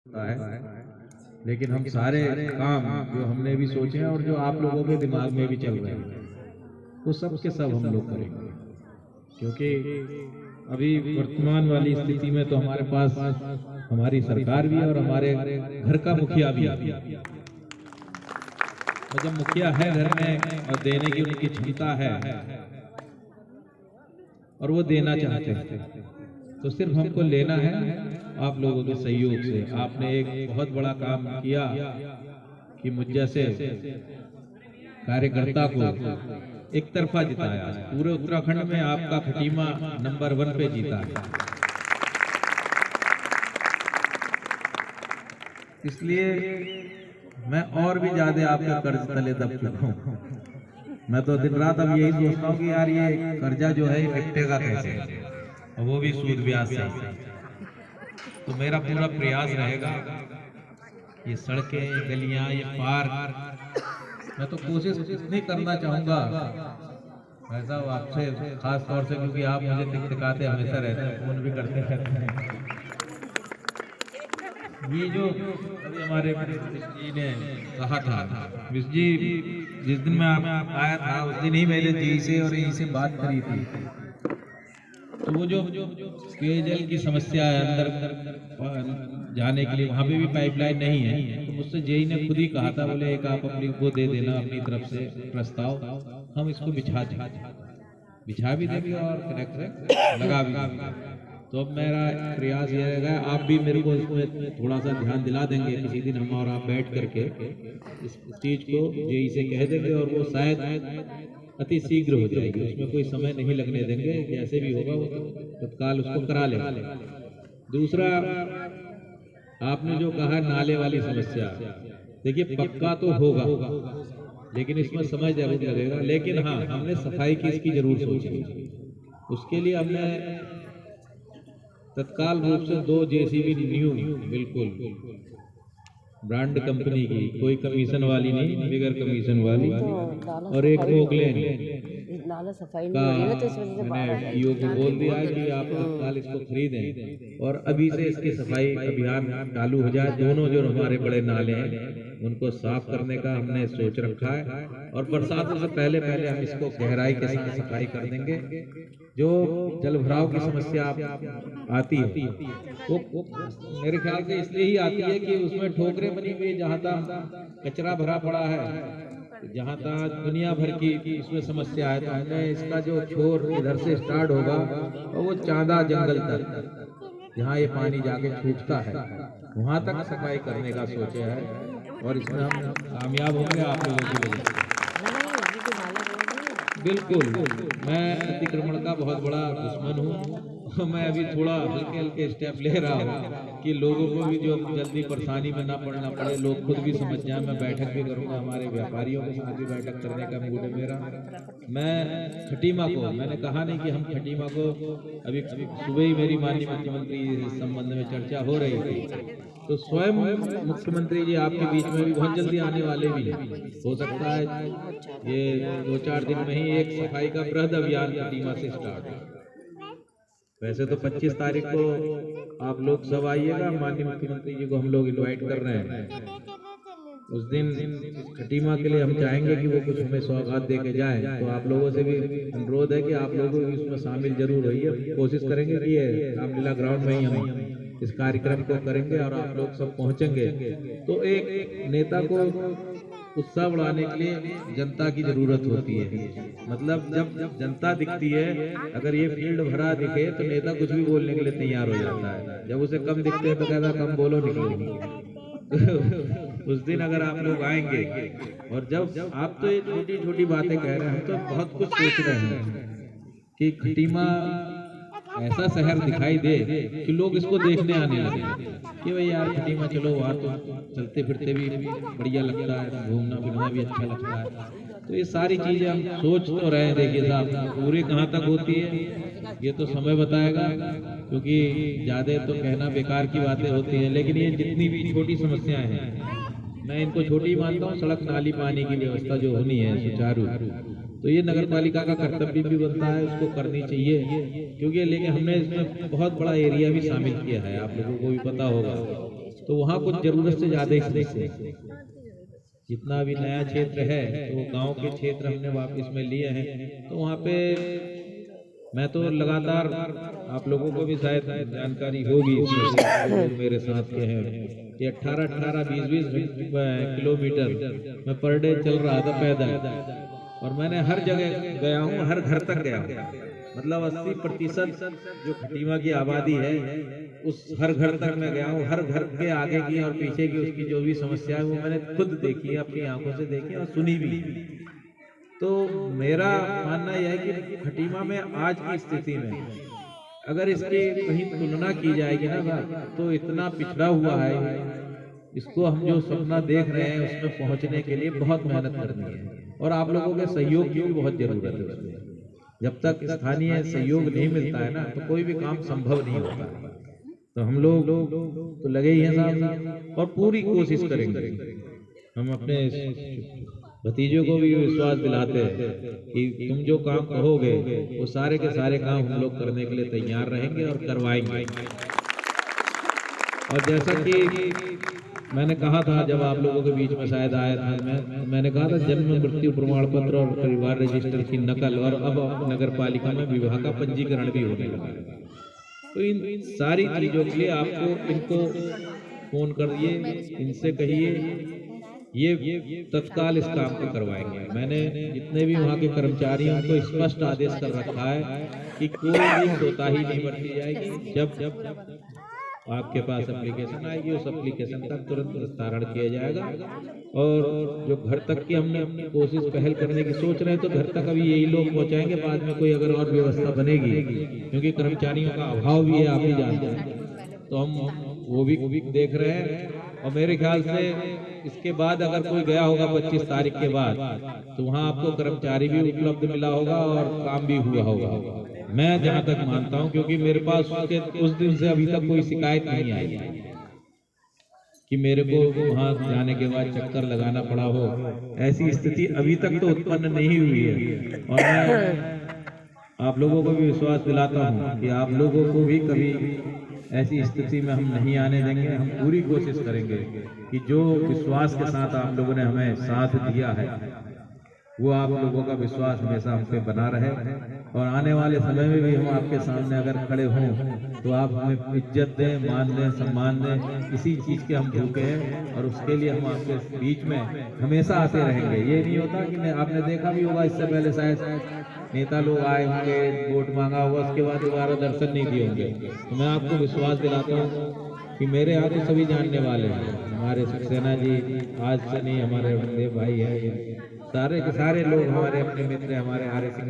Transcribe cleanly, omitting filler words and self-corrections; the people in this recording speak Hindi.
है, लेकिन हम सारे काम जो हमने भी सोचे हैं और जो आप लोगों के दिमाग में भी चल रहे हैं वो सब के सब हम लोग करेंगे, क्योंकि अभी वर्तमान वाली स्थिति में तो हमारे पास हमारी सरकार भी है और हमारे घर का मुखिया भी है। तो जब मुखिया है घर में और देने की उनकी क्षमता है और वो देना चाहते हैं, तो सिर्फ हमको लेना है आप लोगों के सहयोग से। आपने एक बहुत बड़ा काम किया कि मुझ जैसे कार्यकर्ता को एक तरफा जिताया। पूरे उत्तराखंड में आपका खटीमा नंबर 1 पे जीता है, इसलिए मैं और भी ज्यादा आपके कर्ज तले दब चुका हूँ। मैं तो दिन रात अब यही सोचता हूँ कि यार ये कर्जा जो है निपटेगा कैसे, और वो भी सूद ब्याज से। तो मेरा पूरा प्रयास रहेगा ये सड़कें, गलियां, ये पार्क, मैं तो कोशिश इतनी करना चाहूंगा ऐसा आपसे, खास तौर से क्योंकि आप मुझे टिकटिकाते हमेशा रहते हैं, फोन भी करते रहते हैं। ये जो अभी हमारे जी ने कहा था, मिस जी जिस दिन मैं आप आया था उस दिन ही मैंने जी से और यहीं से बात करी थी। तो वो जो पेयजल की समस्या है अंदर जाने के लिए, वहाँ पे भी पाइपलाइन नहीं है, तो मुझसे जेई ने खुद ही कहा था, बोले एक आप अपनी वो दे देना अपनी तरफ से प्रस्ताव, हम इसको बिछा भी देंगे और कनेक्टर लगा भी देंगे। तो अब मेरा प्रयास ये रहेगा, आप भी मेरे को इसमें थोड़ा सा ध्यान दिला देंगे किसी दिन, हम और आप बैठ करके इस चीज को जेई से कह देंगे और वो शायद अति शीघ्र हो जाएगी, उसमें कोई समय नहीं लगने देंगे, जैसे भी होगा वो तत्काल उसको करा लेंगे। दूसरा आपने जो कहा नाले वाली समस्या, देखिए पक्का तो होगा लेकिन इसमें समय जरूर लगेगा, लेकिन हाँ हमने सफाई की इसकी जरूर सोची। उसके लिए हमने तत्काल रूप से 2 जेसीबी न्यू, बिल्कुल ब्रांड कंपनी की, कोई कमीशन वाली नहीं, बिगर कमीशन वाली, और एक मोगलेन नाला सफाई का नहीं हो रही है, तो इस वजह से मैंने ईओ को बोल दिया है कि आप तत्काल इसको खरीदें और अभी से इसकी सफाई अभियान चालू हो जाए। दोनों जो हमारे बड़े नाले हैं उनको साफ करने का हमने सोच रखा है, और बरसातों से पहले पहले हम इसको गहराई के साथ सफाई कर देंगे। जो जल भराव की समस्या आती है वो मेरे ख्याल से इसलिए ही आती है कि उसमें ठोकरें बनी हुई, जहाँ तक कचरा भरा पड़ा है, जहाँ तक दुनिया भर की इसमें समस्या है। तो हमने इसका जो छोर इधर से स्टार्ट होगा और वो चांदा जंगल तक जहाँ ये पानी जाके छूटता है वहाँ तक सफाई करने का सोचा है, और इसमें हम कामयाब होंगे आप लोगों की वजह से। बिल्कुल, मैं अतिक्रमण का बहुत बड़ा दुश्मन हूँ। मैं अभी थोड़ा हल्के हल्के स्टेप ले रहा हूँ कि लोगों को भी जो जल्दी परेशानी में ना पड़ना पड़े, लोग खुद भी समझ जाए। मैं बैठक भी करूँगा, हमारे व्यापारियों के साथ भी बैठक करने का मूड है मेरा। मैं खटीमा को, मैंने कहा नहीं कि हम खटीमा को, अभी सुबह ही मेरी माननीय मुख्यमंत्री इस संबंध में चर्चा हो रही थी, तो स्वयं मुख्यमंत्री जी आपके बीच में भी बहुत जल्दी आने वाले भी हैं। हो सकता है ये 2-4 दिन में ही एक सफाई का बृहद अभियान खटीमा से स्टार्ट है। वैसे तो 25 तारीख को आप लोग सब आइएगा, माननीय मुख्यमंत्री जी को हम लोग इनवाइट कर रहे हैं। उस दिन खटीमा के लिए हम चाहेंगे कि वो कुछ हमें सौगात दे के जाए, तो आप लोगों से भी अनुरोध है कि आप लोगों भी उसमें शामिल जरूर होइए। कोशिश करेंगे कि ये रामलीला ग्राउंड में ही हम इस कार्यक्रम को करेंगे और आप लोग सब पहुंचेंगे। तो एक नेता को उत्साह बढ़ाने के लिए जनता की जरूरत होती है। मतलब जब जनता दिखती है, अगर ये फील्ड भरा दिखे तो नेता कुछ भी बोलने के लिए तैयार हो जाता है। जब उसे कम दिखते हैं तो कहता कम बोलो, निकलो। उस दिन अगर आप लोग आएंगे, और जब आप तो ये छोटी छोटी बातें कह रहे हैं, हम तो बहुत कुछ सोच रहे हैं कि खटीमा ऐसा शहर दिखाई दे कि लोग इसको देखने आने लगे कि भाई यार खटीमा चलो, वहाँ तो चलते फिरते भी बढ़िया लगता है, घूमना फिरना भी अच्छा लगता है। तो ये सारी चीजें हम सोच तो रहे हैं। देखिए साहब, पूरे कहाँ तक होती है ये तो समय बताएगा, क्योंकि ज्यादा तो कहना बेकार की बातें होती हैं, लेकिन ये जितनी भी छोटी समस्याएं हैं मैं इनको छोटी ही मानता हूँ। सड़क, नाली, पानी की व्यवस्था जो होनी है सुचारू, तो ये नगर पालिका का कर्तव्य भी बनता है, उसको करनी चाहिए। क्योंकि लेकिन हमने इसमें बहुत बड़ा एरिया भी शामिल किया है, आप लोगों को भी पता होगा। तो वहाँ कुछ जरूरत से ज्यादा ही समस्या है। जितना भी नया क्षेत्र है तो गांव के क्षेत्र हमने वापस में लिए हैं, तो वहाँ पे मैं तो लगातार, आप लोगों को भी शायद जानकारी होगी इसमें से, जो लोग मेरे साथ के हैं, ये 18-18, 20-20 किलोमीटर मैं पर डे चल रहा था पैदल, और मैंने हर जगह गया हूँ, हर घर तक गया हूँ। मतलब 80% जो खटीमा की आबादी है उस हर घर तक मैं गया हूँ। हर घर के आगे की और पीछे की उसकी जो भी समस्या है वो मैंने खुद देखी है, अपनी आंखों से देखी और सुनी भी। तो मेरा मानना यह है कि खटीमा में आज की स्थिति में अगर इसकी कहीं तुलना की जाएगी ना तो इतना पिछड़ा हुआ है, इसको हम जो सपना देख रहे हैं उसमें पहुंचने के लिए बहुत मेहनत करनी है, और आप लोगों के सहयोग की भी बहुत जरूरत है उसमें। जब तक स्थानीय सहयोग नहीं मिलता है ना तो कोई भी काम संभव नहीं होता। तो हम लोग तो लगे ही हैं साथ, और पूरी कोशिश करेंगे। हम अपने भतीजों को भी विश्वास दिलाते हैं कि तुम जो काम कहोगे वो सारे के सारे काम हम लोग करने के लिए तैयार रहेंगे और करवाएंगे। और जैसा कि मैंने कहा था जब आप लोगों के बीच में शायद आया था, मैंने कहा था जन्म मृत्यु प्रमाण पत्र और परिवार रजिस्टर की नकल, और अब नगर पालिका में विवाह का पंजीकरण भी होने लगा है। तो इन सारी चीजों के लिए आपको इनको फोन करिए, इनसे कहिए, ये तत्काल इस काम को करवाएंगे। मैंने जितने भी वहाँ के कर्मचारी हैं उनको स्पष्ट आदेश कर रखा है कि कोई भी कोताही नहीं बरती जाएगी। जब आपके पास एप्लीकेशन आएगी उस एप्लीकेशन का तुरंत निस्तारण किया जाएगा। और जो घर तक की हमने अपनी कोशिश पहल करने की सोच रहे हैं, तो घर तक अभी यही लोग पहुंचाएंगे, बाद में कोई अगर और व्यवस्था बनेगी, क्योंकि कर्मचारियों का अभाव भी है, आप ही जानते हैं, तो हम वो भी देख रहे हैं। और मेरे ख्याल से इसके बाद अगर कोई गया होगा 25 तारीख के बाद, तो वहाँ आपको कर्मचारी भी उपलब्ध मिला होगा और काम भी हुआ होगा, मैं जहाँ तक मानता हूँ। क्योंकि मेरे पास उस दिन से अभी तक कोई शिकायत नहीं आई कि मेरे को वहाँ जाने के बाद चक्कर लगाना पड़ा हो, ऐसी स्थिति अभी तक तो उत्पन्न नहीं हुई है। और मैं आप लोगों को भी विश्वास दिलाता हूँ कि आप लोगों को भी कभी ऐसी स्थिति में हम नहीं आने देंगे। हम पूरी कोशिश करेंगे कि जो विश्वास के साथ आप लोगों ने हमें साथ दिया है वो आप लोगों का विश्वास हमेशा हम पे बना रहे, और आने वाले समय में भी हम आपके सामने अगर खड़े हों तो आप हमें इज्जत दें, मान दें, सम्मान दें। इसी चीज़ के हम भूखे हैं और उसके लिए हम आपके बीच में हमेशा आते रहेंगे। ये नहीं होता कि आपने देखा भी होगा इससे पहले शायद नेता लोग आए होंगे, वोट मांगा होगा, उसके बाद दोबारा दर्शन नहीं दिए होंगे। तो मैं आपको विश्वास दिलाता हूँ कि मेरे यहाँ तो सभी जानने वाले हैं। हमारे सक्सेना जी आज से नहीं, हमारे देव भाई है, सारे के सारे लोग हमारे अपने मित्र, हमारे आर